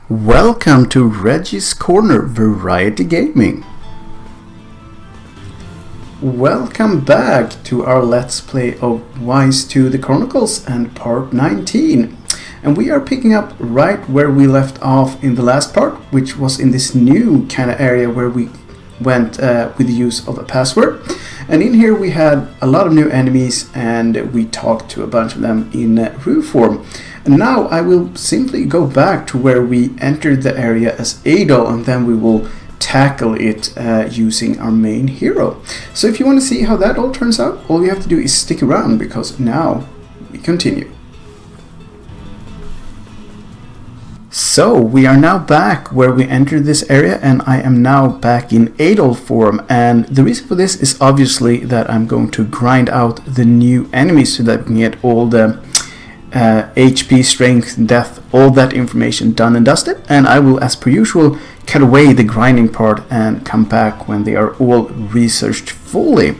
Welcome to Reggie's Corner Variety Gaming. Welcome back to our Let's Play of Ys II Chronicles and part 19. And we are picking up right where we left off in the last part, which was in this new kind of area where we went with the use of a password. And in here we had a lot of new enemies and we talked to a bunch of them in rune form. And now I will simply go back to where we entered the area as Adol, and then we will tackle it using our main hero. So if you want to see how that all turns out, all you have to do is stick around, because now we continue. So we are now back where we entered this area, and I am now back in Adol form, and the reason for this is obviously that I'm going to grind out the new enemies so that we can get all the HP, strength, death, all that information done and dusted, and I will, as per usual, cut away the grinding part and come back when they are all researched fully.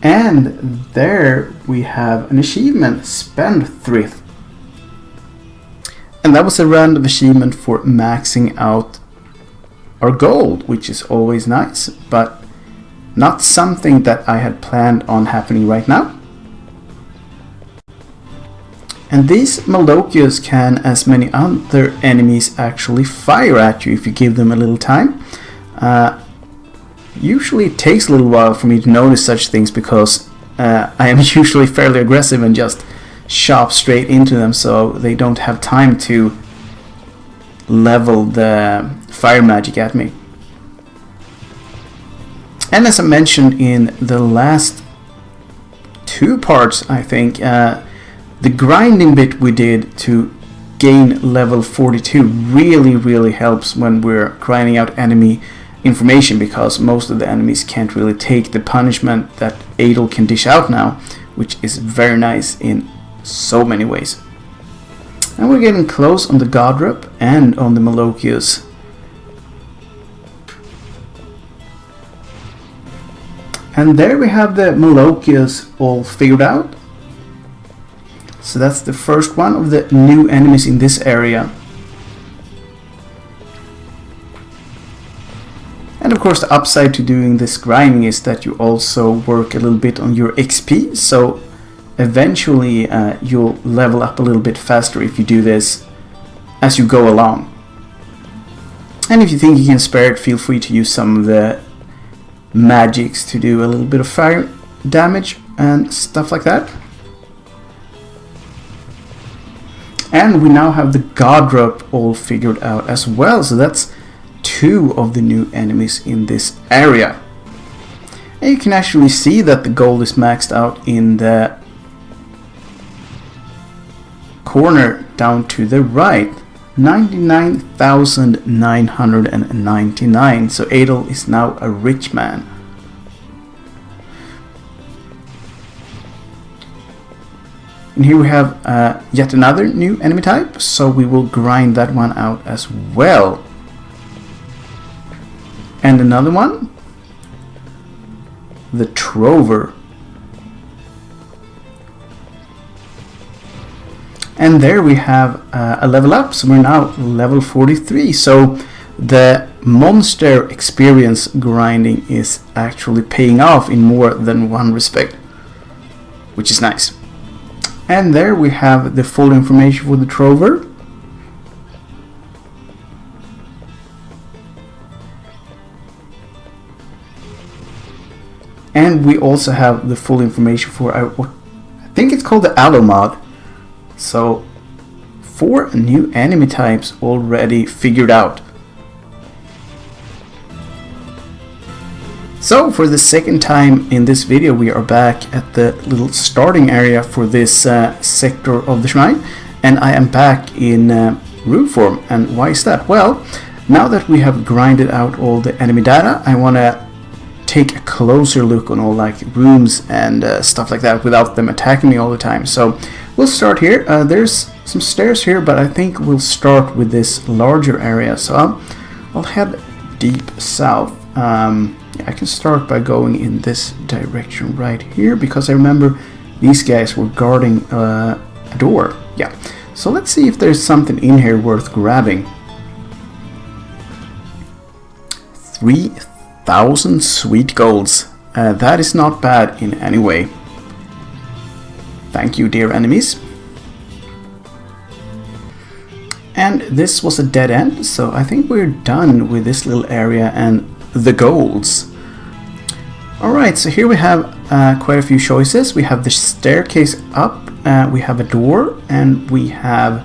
And there we have an achievement, Spendthrift. And that was a random achievement for maxing out our gold, which is always nice, but not something that I had planned on happening right now. And these Malokias can, as many other enemies, actually fire at you if you give them a little time. Usually it takes a little while for me to notice such things, because I am usually fairly aggressive and just chop straight into them, so they don't have time to level the fire magic at me. And as I mentioned in the last two parts, I think, the grinding bit we did to gain level 42 really helps when we're grinding out enemy information, because most of the enemies can't really take the punishment that Adol can dish out now, which is very nice in so many ways. And we're getting close on the Godrup and on the Malokias. And there we have the Malokias all figured out. So that's the first one of the new enemies in this area. And of course the upside to doing this grinding is that you also work a little bit on your XP. So eventually you'll level up a little bit faster if you do this as you go along. And if you think you can spare it, feel free to use some of the magics to do a little bit of fire damage and stuff like that. And we now have the Godrup all figured out as well, so that's two of the new enemies in this area. And you can actually see that the gold is maxed out in the corner down to the right. 99,999. So Adol is now a rich man. And here we have yet another new enemy type, so we will grind that one out as well. And another one, the Trover. And there we have a level up, so we're now level 43. So the monster experience grinding is actually paying off in more than one respect, which is nice. And there we have the full information for the Trover. And we also have the full information for our, I think it's called the Adol mod. So 4 new enemy types already figured out. So for the second time in this video we are back at the little starting area for this sector of the shrine, and I am back in rune form. And why is that? Well, now that we have grinded out all the enemy data, I want to take a closer look on all like rooms and stuff like that without them attacking me all the time. So we'll start here. There's some stairs here, but I think we'll start with this larger area. So I'll head deep south. I can start by going in this direction right here, because I remember these guys were guarding a door. Yeah. So let's see if there's something in here worth grabbing. 3,000 sweet golds. That is not bad in any way. Thank you, dear enemies. And this was a dead end, so I think we're done with this little area and the golds. Alright, so here we have quite a few choices. We have the staircase up, we have a door, and we have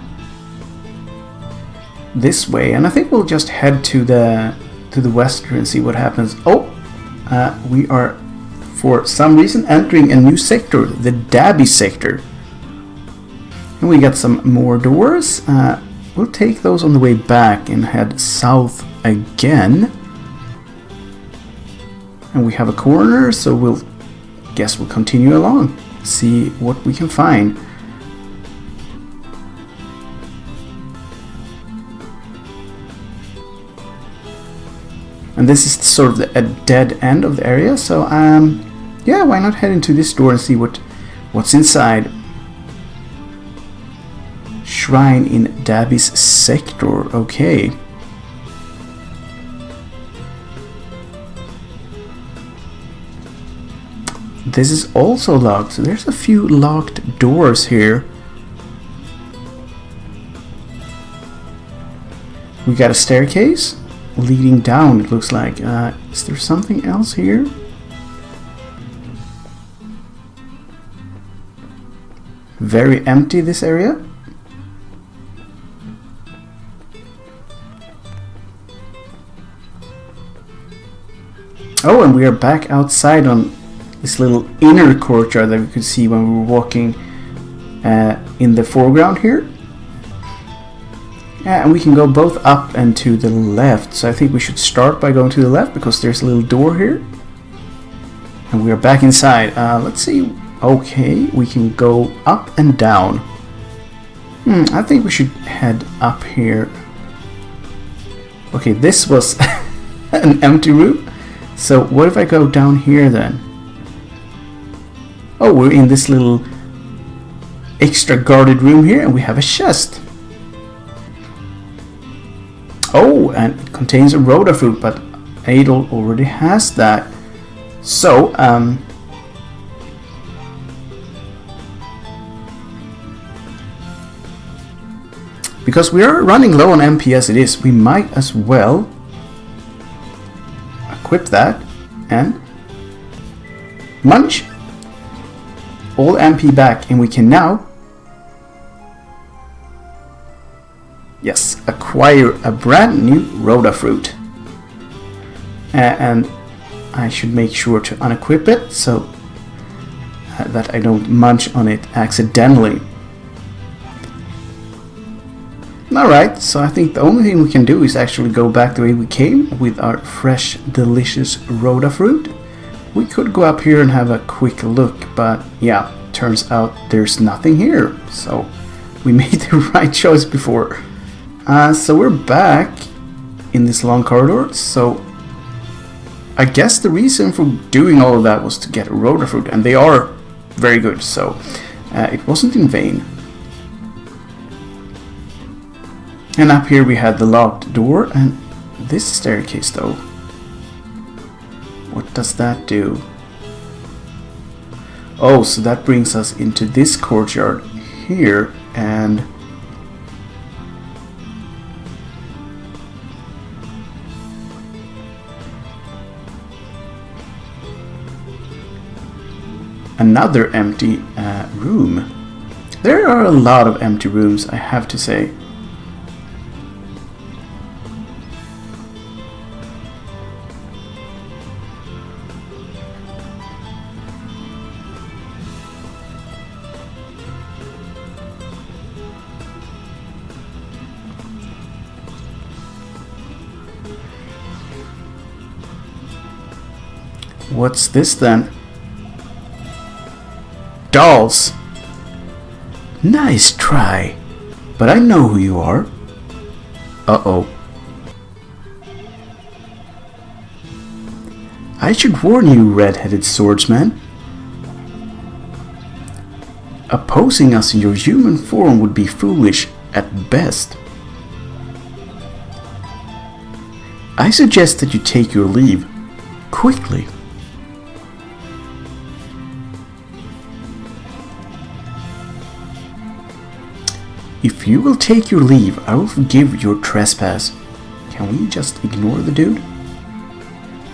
this way. And I think we'll just head to the west and see what happens. Oh, we are for some reason entering a new sector, the Dabbie sector. And we got some more doors. We'll take those on the way back and head south again. And we have a corner, so we'll continue along, see what we can find. And this is sort of a dead end of the area, so yeah, why not head into this door and see what's inside. Shrine in Dabbie's sector, okay. This is also locked, so there's a few locked doors here. We got a staircase leading down, it looks like. Is there something else here? Very empty, this area. Oh, and we are back outside on this little inner courtyard that we could see when we were walking in the foreground here. And we can go both up and to the left. So I think we should start by going to the left because there's a little door here. And we are back inside. Let's see. Okay, we can go up and down. I think we should head up here. Okay, this was an empty room. So what if I go down here then? Oh, we're in this little extra guarded room here and we have a chest. Oh, and it contains a Roda Fruit, but Adol already has that. So, because we are running low on MP as it is, we might as well equip that and munch. All MP back, and we can now, yes, acquire a brand new Roda Fruit. And I should make sure to unequip it so that I don't munch on it accidentally. Alright, so I think the only thing we can do is actually go back the way we came with our fresh, delicious Roda Fruit. We could go up here and have a quick look, but yeah, turns out there's nothing here. So we made the right choice before. So we're back in this long corridor. So I guess the reason for doing all of that was to get a Roda Fruit, and they are very good, so it wasn't in vain. And up here we had the locked door, and this staircase though. What does that do? Oh, so that brings us into this courtyard here, and another empty room. There are a lot of empty rooms, I have to say. What's this then? Dolls! Nice try, but I know who you are. Uh-oh. I should warn you, red-headed swordsman. Opposing us in your human form would be foolish at best. I suggest that you take your leave quickly. If you will take your leave, I will forgive your trespass. Can we just ignore the dude?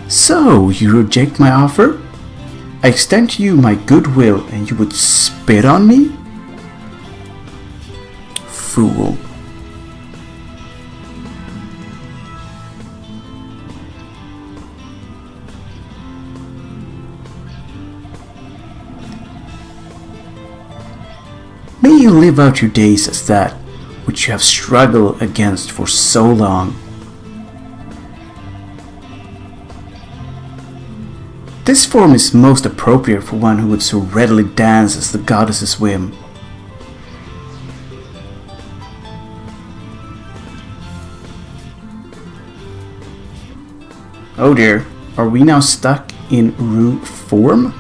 So, you reject my offer? I extend to you my goodwill and you would spit on me? Fool. May you live out your days as that which you have struggled against for so long. This form is most appropriate for one who would so readily dance as the goddess's whim. Oh dear, are we now stuck in Rue form?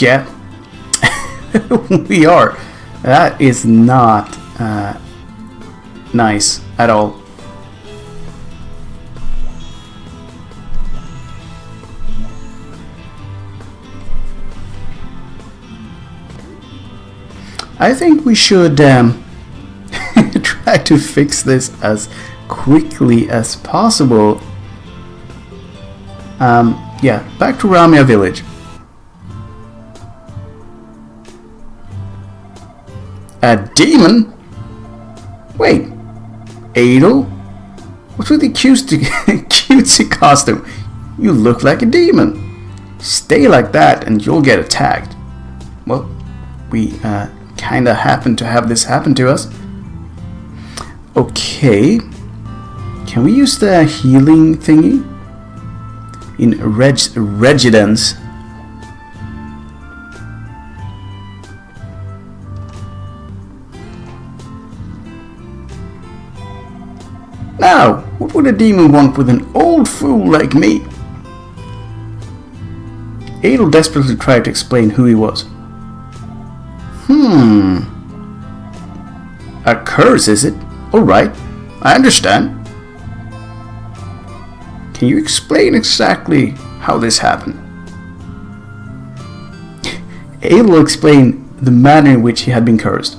Yeah, we are. That is not nice at all. I think we should try to fix this as quickly as possible. Yeah, back to Ramia Village. A demon? Wait, Adol? What's with the cutesy costume? You look like a demon. Stay like that and you'll get attacked. Well, we kinda happen to have this happen to us. Okay. Can we use the healing thingy? In Regidence. Now, what would a demon want with an old fool like me? Adol desperately tried to explain who he was. A curse, is it? Alright, I understand. Can you explain exactly how this happened? Adol explained the manner in which he had been cursed.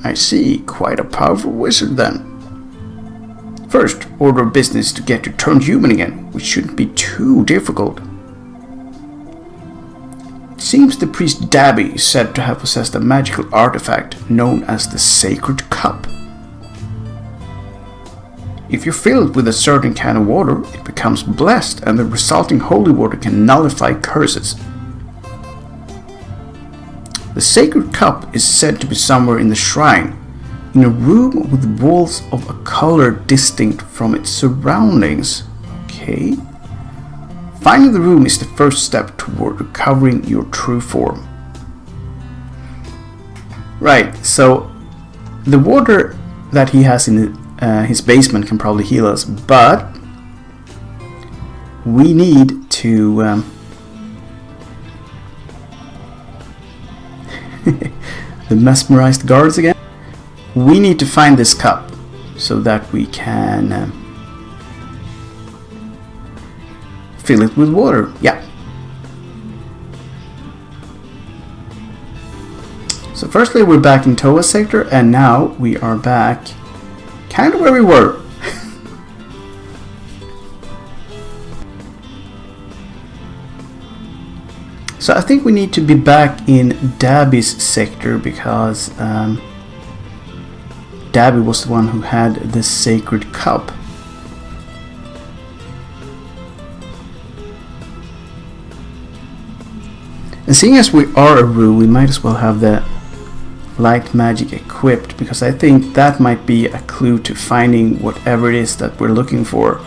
I see. Quite a powerful wizard then. First, order of business to get you turned human again, which shouldn't be too difficult. It seems the priest Dabbie is said to have possessed a magical artifact known as the Sacred Cup. If you fill it with a certain kind of water, it becomes blessed and the resulting holy water can nullify curses. The Sacred Cup is said to be somewhere in the shrine, in a room with walls of a color distinct from its surroundings. Okay. Finding the room is the first step toward recovering your true form. Right, so the water that he has in his basement can probably heal us, but we need to the mesmerized guards again. We need to find this cup so that we can fill it with water. Yeah. So firstly we're back in Toa sector, and now we are back kind of where we were. So I think we need to be back in Dabbie's sector because Dabbie was the one who had the Sacred Cup. And seeing as we are a Rue, we might as well have the light magic equipped, because I think that might be a clue to finding whatever it is that we're looking for.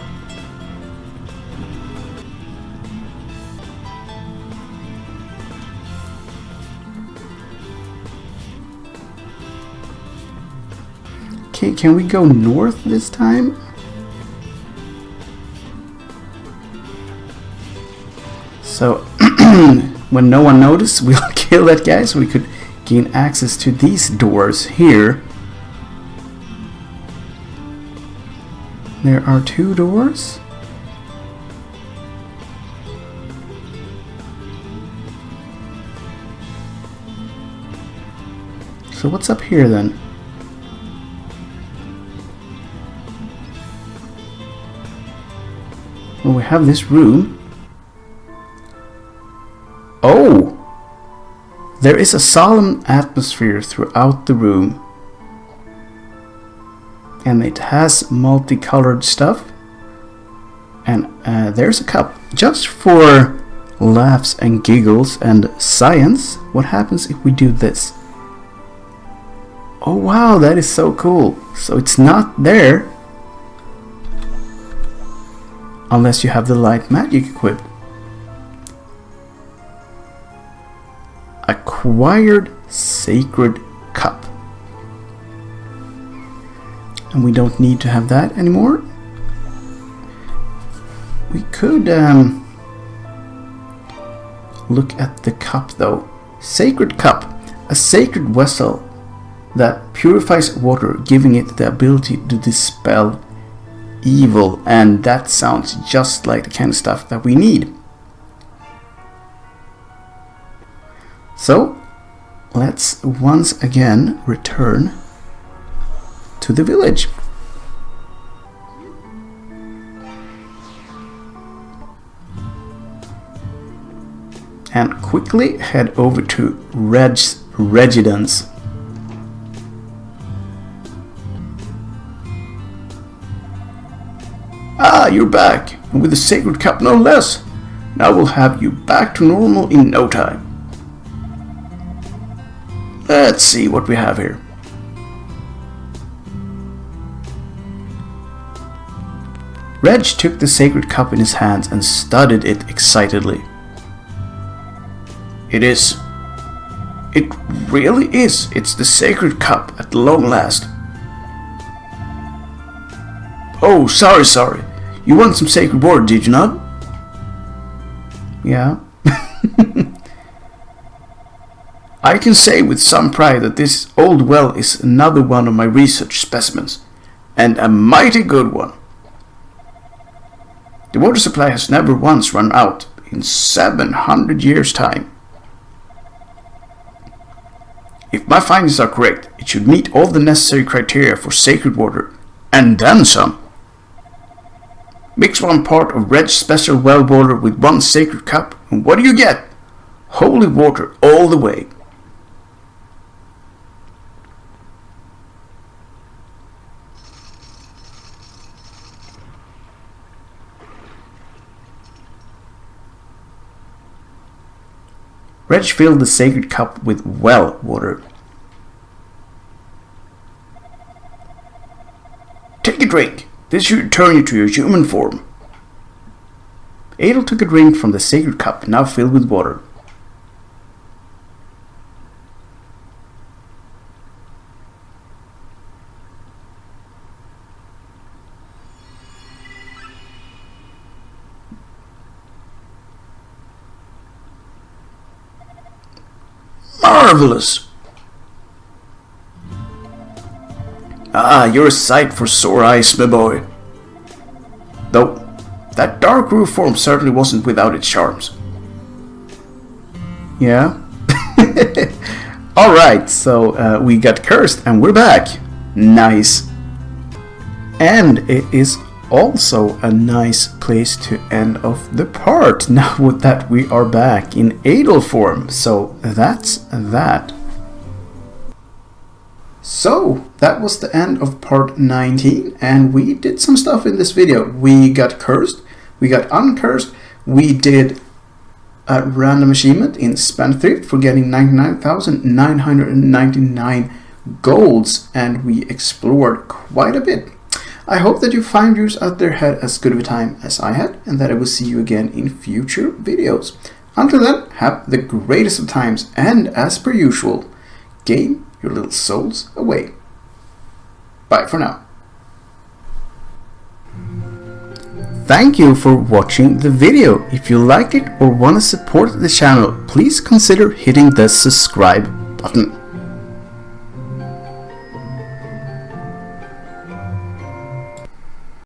Okay, can we go north this time? So when no one noticed, we'll kill that guy so we could gain access to these doors here. There are 2 doors. So what's up here then? Well, we have this room. Oh! There is a solemn atmosphere throughout the room. And it has multicolored stuff. And there's a cup. Just for laughs and giggles and science, what happens if we do this? Oh wow, that is so cool. So it's not there unless you have the light magic equipped. Acquired sacred cup. And we don't need to have that anymore. We could look at the cup though. Sacred cup. A sacred vessel that purifies water, giving it the ability to dispel evil. And that sounds just like the kind of stuff that we need. So let's once again return to the village. And quickly head over to Reg's residence. Ah, you're back, and with the sacred cup no less. Now we'll have you back to normal in no time. Let's see what we have here. Reg took the sacred cup in his hands and studied it excitedly. It is. It really is. It's the sacred cup at long last. Oh, sorry. You want some sacred water, did you not? Yeah. I can say with some pride that this old well is another one of my research specimens, and a mighty good one. The water supply has never once run out in 700 years' time. If my findings are correct, it should meet all the necessary criteria for sacred water, and then some. Mix 1 part of Reg's special well water with 1 sacred cup, and what do you get? Holy water all the way. Reg filled the sacred cup with well water. Take a drink. This should return you to your human form. Adol took a drink from the sacred cup, now filled with water. Marvelous! Ah, you're a sight for sore eyes, my boy. Though, that dark roof form certainly wasn't without its charms. Yeah? Alright, so we got cursed and we're back. Nice. And it is also a nice place to end off the part, now that we are back in Adol form. So that's that. So that was the end of part 19, and we did some stuff in this video. We got cursed, we got uncursed, we did a random achievement in Spendthrift for getting 99,999 golds, and we explored quite a bit. I hope that you find yours out there had as good of a time as I had, and that I will see you again in future videos. Until then, have the greatest of times, and as per usual, game your little souls away. Bye for now. thank you for watching the video. If you liked it or want to support the channel, please consider hitting the subscribe button.